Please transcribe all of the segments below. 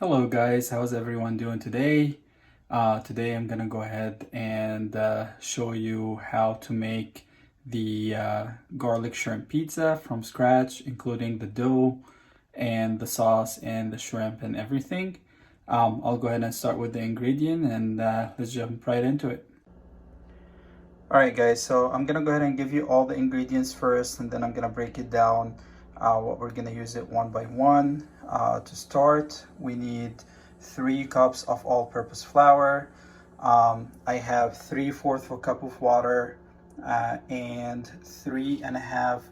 Hello guys, how's everyone doing today? Today I'm gonna go ahead and show you how to make the garlic shrimp pizza from scratch, including the dough and the sauce and the shrimp and everything. I'll go ahead and start with the ingredient and let's jump right into it. Alright guys, so I'm gonna go ahead and give you all the ingredients first, and then I'm gonna break it down what we're gonna use it one by one. To start, we need 3 cups of all-purpose flour. I have 3/4 of a cup of water and 3.5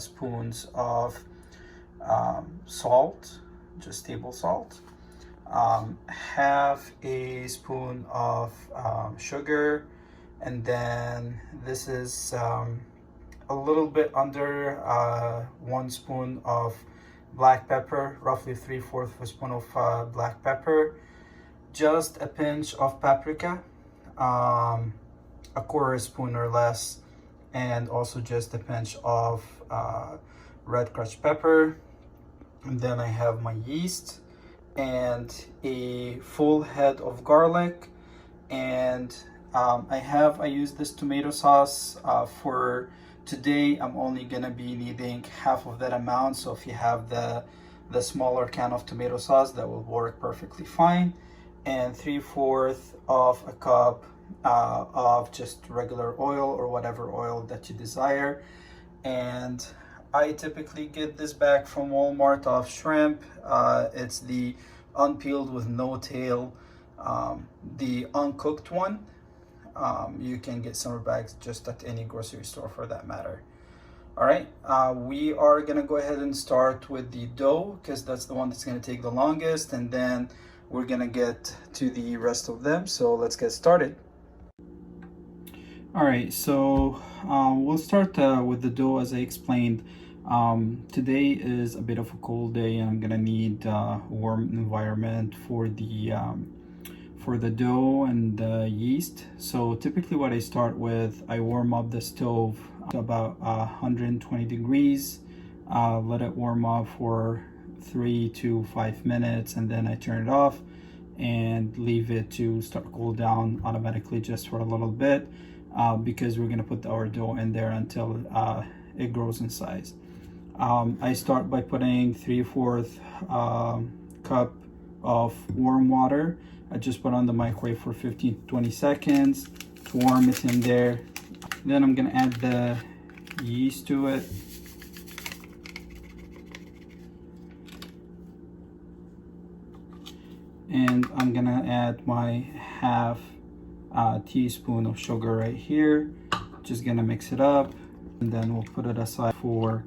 spoons of salt, just table salt. Half a spoon of sugar, and then this is a little bit under 1 spoon of black pepper, roughly 3/4 of a spoon of black pepper, just a pinch of paprika, a quarter spoon or less, and also just a pinch of red crushed pepper. And then I have my yeast and a full head of garlic, and I use this tomato sauce for today. I'm only gonna be needing half of that amount, so if you have the smaller can of tomato sauce, that will work perfectly fine. And 3/4 of a cup of just regular oil or whatever oil that you desire. And I typically get this back from Walmart of shrimp. It's the unpeeled with no tail, the uncooked one. You can get summer bags just at any grocery store for that matter. All right, we are gonna go ahead and start with the dough because that's the one that's gonna take the longest, and then we're gonna get to the rest of them. So let's get started. All right, so we'll start with the dough as I explained. Today is a bit of a cold day, and I'm gonna need a warm environment for the dough and the yeast. So typically what I start with, I warm up the stove to about 120 degrees, let it warm up for 3 to 5 minutes, and then I turn it off and leave it to start cool down automatically just for a little bit, because we're gonna put our dough in there until it grows in size. I start by putting 3/4 cup of warm water. I just put on the microwave for 15 to 20 seconds to warm it in there. Then I'm gonna add the yeast to it. And I'm gonna add my half teaspoon of sugar right here. Just gonna mix it up, and then we'll put it aside for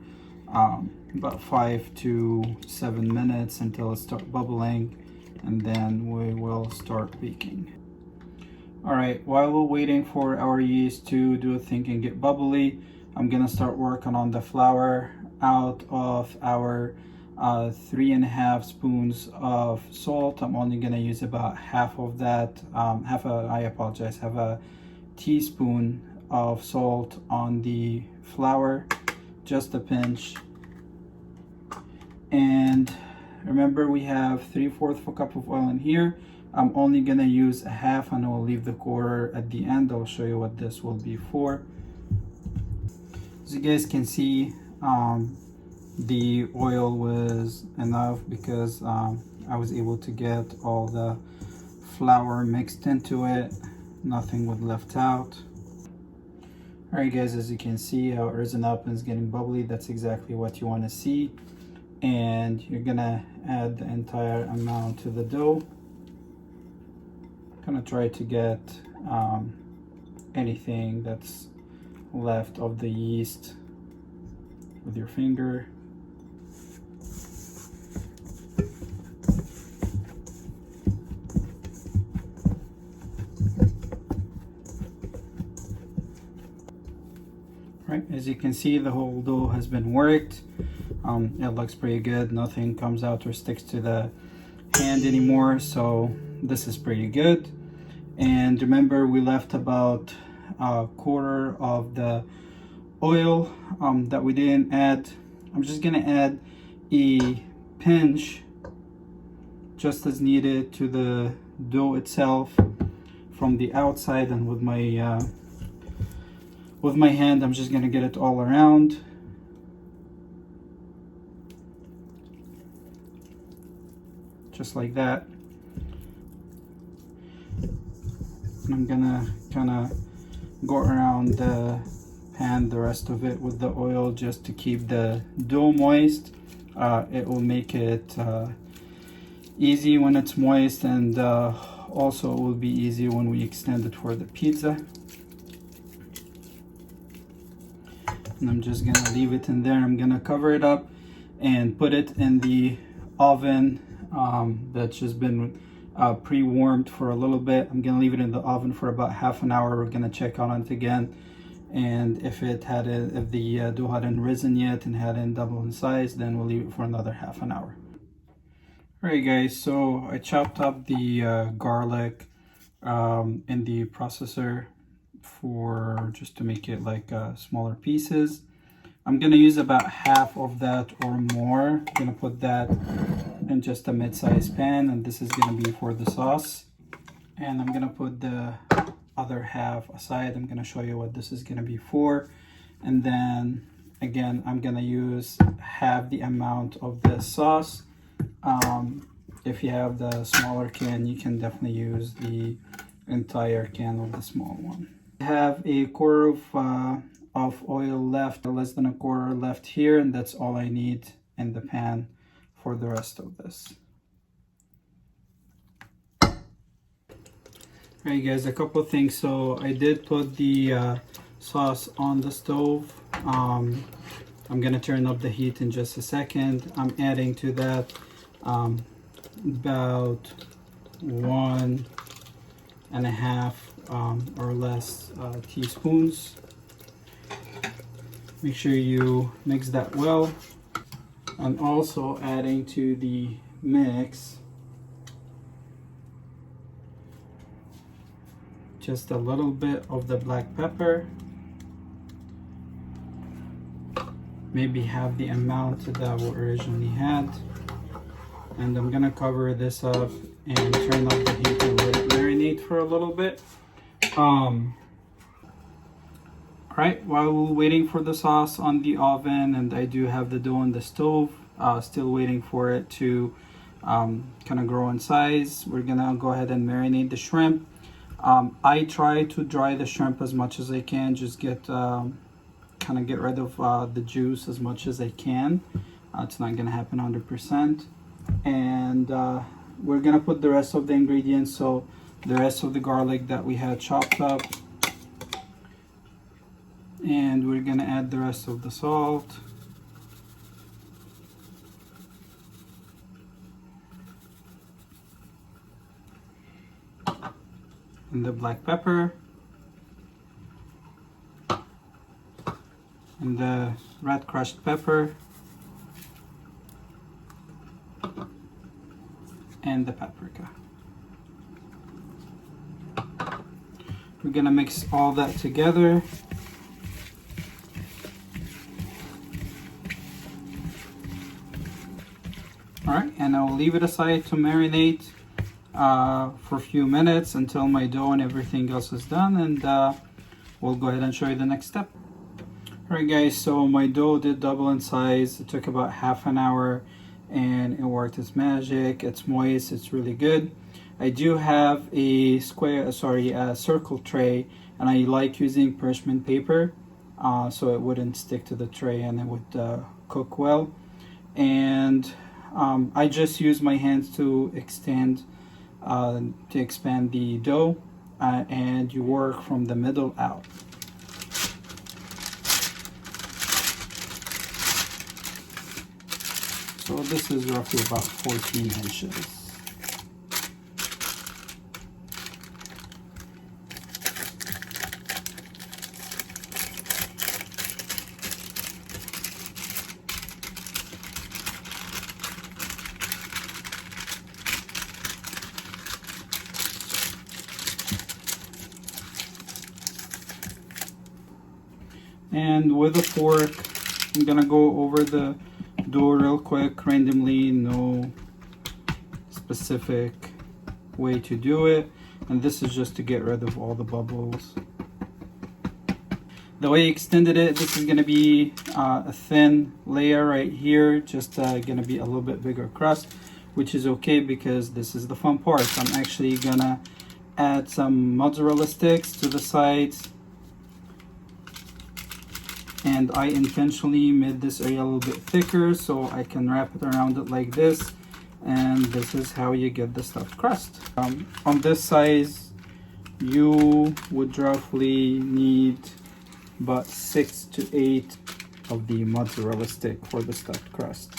about 5 to 7 minutes until it starts bubbling, and then we will start baking. All right, while we're waiting for our yeast to do a thing and get bubbly, I'm gonna start working on the flour. Out of our 3.5 spoons of salt, I'm only gonna use about half of that, half a teaspoon of salt on the flour, just a pinch. And remember, we have 3/4 of a cup of oil in here. I'm only gonna use a half, and I will leave the quarter at the end. I'll show you what this will be for. As you guys can see, the oil was enough because I was able to get all the flour mixed into it. Nothing was left out. All right guys, as you can see how it risen up and is getting bubbly, that's exactly what you want to see. And you're gonna add the entire amount to the dough. Gonna try to get anything that's left of the yeast with your finger. Right, as you can see, the whole dough has been worked. It looks pretty good. Nothing comes out or sticks to the hand anymore, so this is pretty good. And remember, we left about a quarter of the oil that we didn't add. I'm just gonna add a pinch just as needed to the dough itself from the outside, and with my hand I'm just gonna get it all around. Just like that. And I'm gonna kind of go around the pan, the rest of it, with the oil, just to keep the dough moist. It will make it easy when it's moist, and also it will be easy when we extend it for the pizza. And I'm just gonna leave it in there. I'm gonna cover it up and put it in the oven that's just been pre-warmed for a little bit. I'm gonna leave it in the oven for about half an hour. We're gonna check on it again, and if the dough hadn't risen yet and hadn't doubled in size, then we'll leave it for another half an hour. Alright guys, so I chopped up the garlic in the processor for just to make it like smaller pieces. I'm gonna use about half of that or more. I'm gonna put that in just a mid-sized pan, and this is gonna be for the sauce. And I'm gonna put the other half aside. I'm gonna show you what this is gonna be for. And then again, I'm gonna use half the amount of the sauce. If you have the smaller can, you can definitely use the entire can of the small one. I have a quarter of oil left, less than a quarter left here, and that's all I need in the pan for the rest of this. Alright guys, a couple of things. So I did put the sauce on the stove. I'm gonna turn up the heat in just a second. I'm adding to that about 1.5 or less teaspoons. Make sure you mix that well. And also adding to the mix just a little bit of the black pepper, maybe half the amount that we originally had. And I'm gonna cover this up and turn up the heat and let it marinate for a little bit. Alright, while we're waiting for the sauce on the oven, and I do have the dough on the stove, still waiting for it to kind of grow in size, we're gonna go ahead and marinate the shrimp. I try to dry the shrimp as much as I can, just get kind of get rid of the juice as much as I can. It's not gonna happen 100%. And we're gonna put the rest of the ingredients, so the rest of the garlic that we had chopped up, and we're gonna add the rest of the salt, and the black pepper, and the red crushed pepper, and the paprika. We're gonna mix all that together. Alright, and I'll leave it aside to marinate for a few minutes until my dough and everything else is done, and we'll go ahead and show you the next step. Alright guys, so my dough did double in size. It took about half an hour and it worked its magic. It's moist, it's really good. I do have a circle tray, and I like using parchment paper so it wouldn't stick to the tray and it would cook well. And I just use my hands to expand the dough, and you work from the middle out. So this is roughly about 14 inches. And with a fork, I'm gonna go over the dough real quick, randomly, no specific way to do it, and this is just to get rid of all the bubbles. The way I extended it, this is going to be a thin layer right here, just going to be a little bit bigger crust, which is okay because this is the fun part. I'm actually going to add some mozzarella sticks to the sides, and I intentionally made this area a little bit thicker so I can wrap it around it like this, and this is how you get the stuffed crust. On this size, you would roughly need about 6 to 8 of the mozzarella stick for the stuffed crust.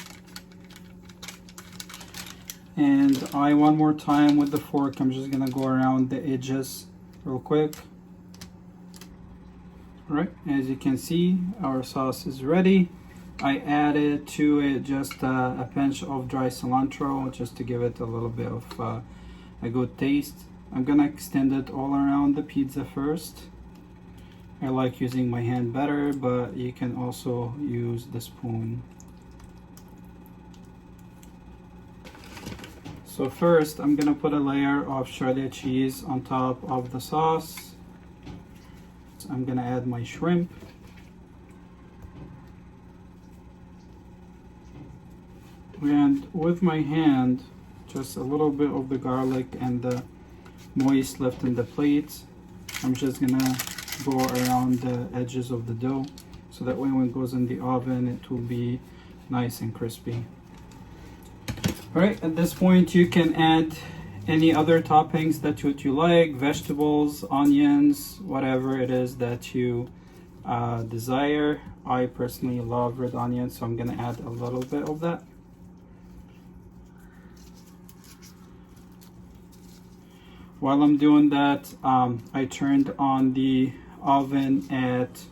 And one more time with the fork, I'm just gonna go around the edges real quick. All right, as you can see, our sauce is ready. I added to it just a pinch of dry cilantro just to give it a little bit of a good taste. I'm gonna extend it all around the pizza first. I like using my hand better, but you can also use the spoon. So first, I'm gonna put a layer of shredded cheese on top of the sauce. So I'm gonna add my shrimp. And with my hand, just a little bit of the garlic and the moist left in the plate, I'm just gonna go around the edges of the dough so that way when it goes in the oven it will be nice and crispy. All right, at this point you can add any other toppings that you like, vegetables, onions, whatever it is that you desire. I personally love red onions, so I'm gonna add a little bit of that. While I'm doing that, I turned on the oven at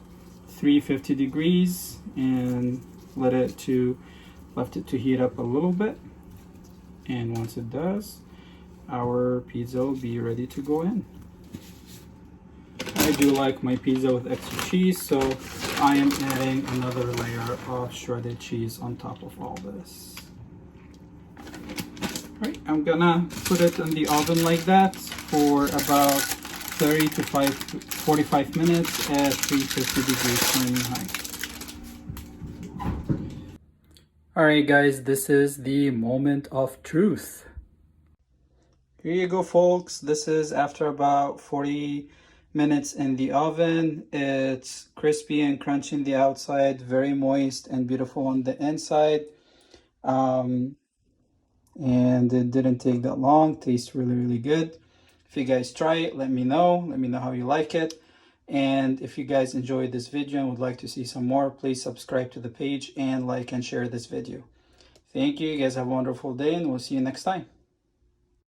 350 degrees and left it to heat up a little bit. And once it does, our pizza will be ready to go in. I do like my pizza with extra cheese, so I am adding another layer of shredded cheese on top of all this. All right, I'm gonna put it in the oven like that for about 30 to 45 minutes at 350 degrees Fahrenheit. Alright guys, this is the moment of truth. Here you go folks, this is after about 40 minutes in the oven. It's crispy and crunchy on the outside, very moist and beautiful on the inside. And it didn't take that long, tastes really good. If you guys try it, let me know how you like it. And if you guys enjoyed this video and would like to see some more, please subscribe to the page and like and share this video. Thank you. You guys have a wonderful day and we'll see you next time.